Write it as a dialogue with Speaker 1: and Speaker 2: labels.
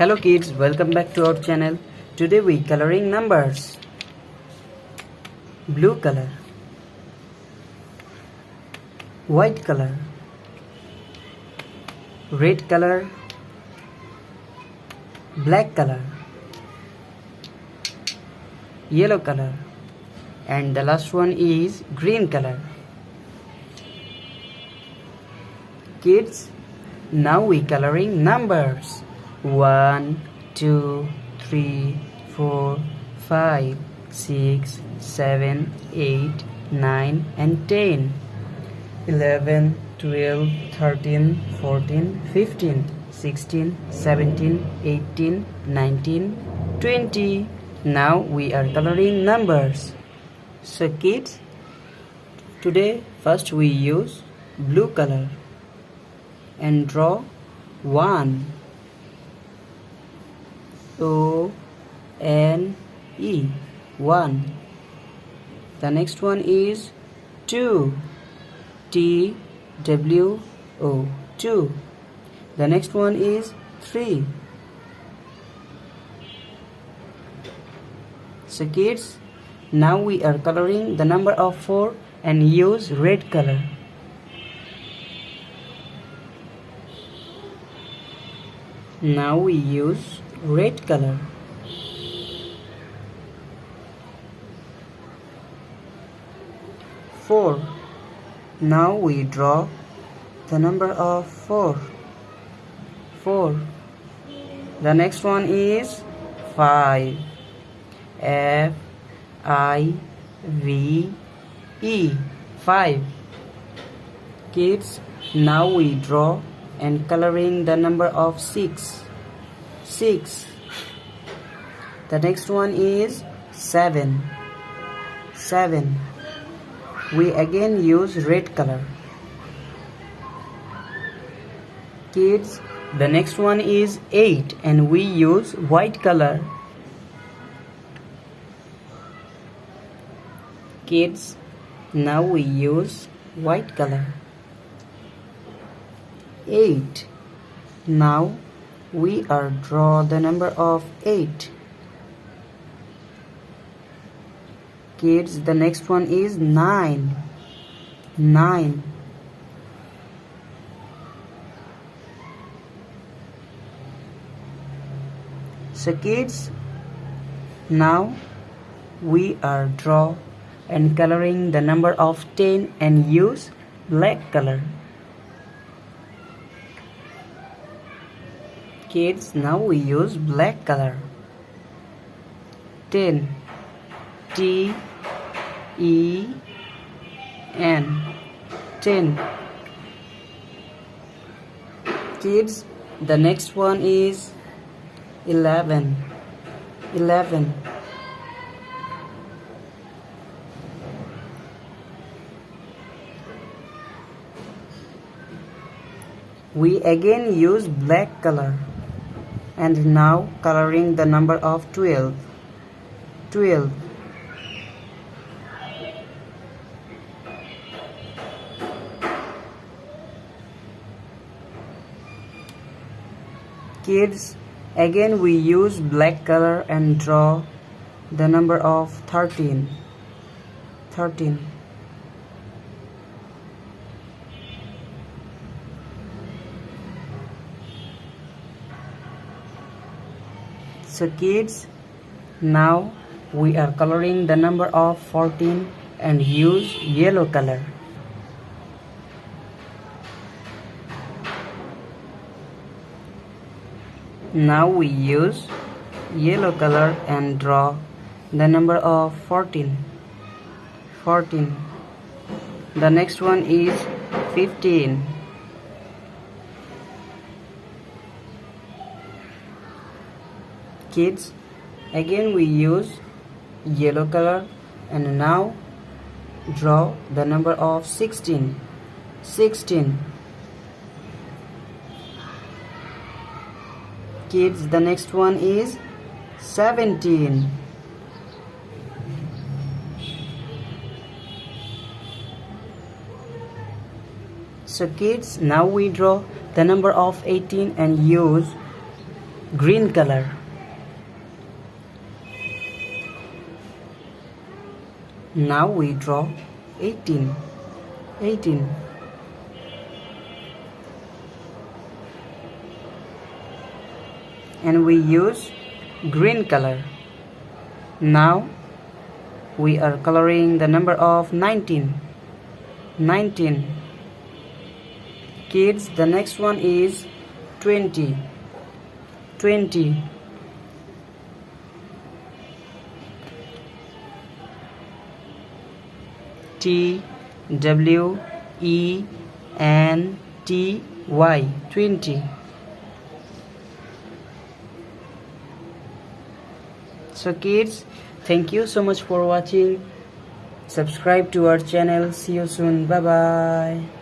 Speaker 1: Hello kids, welcome back to our channel. Today we coloring numbers. Blue color, white color, red color, black color, yellow color, and the last one is green color. Kids, now we coloring numbers. 1, 2, 3, 4, 5, 6, 7, 8, 9 and 10. 11, 12, 13, 14, 15, 16, 17, 18, 19, 20. Now we are coloring numbers. So kids, today first we use blue color and draw 1. O-N-E, 1. The next one is 2. T-W-O, 2. The next one is 3. So kids, now we are coloring the number of 4 and use red color. Now we use red color. Four. Now we draw the number of 4. 4. The next one is 5. F-I-V-E, 5. Kids, now we draw and coloring the number of 6. 6. The next one is 7. 7. We again use red color. Kids, the next one is 8 and we use white color. Kids, now we use white color. 8. Now we are draw the number of 8. Kids, the next one is 9. 9. So kids, now we are draw and coloring the number of 10 and use black color. Kids, now we use black color. 10. T-E-N, 10. Kids, the next one is 11. 11. We again use black color. And now coloring the number of 12. 12. Kids, again we use black color and draw the number of 13. 13. So kids, now we are coloring the number of 14 and use yellow color. Now we use yellow color and draw the number of 14. 14. The next one is 15. Kids, again we use yellow color and now draw the number of 16. 16. Kids, the next one is 17. So kids, now we draw the number of 18 and use green color. Now we draw 18. And we use green color. Now we are coloring the number of 19. Kids, the next one is 20. TWENTY 20. So kids, thank you so much for watching. Subscribe to our channel. See you soon. Bye bye.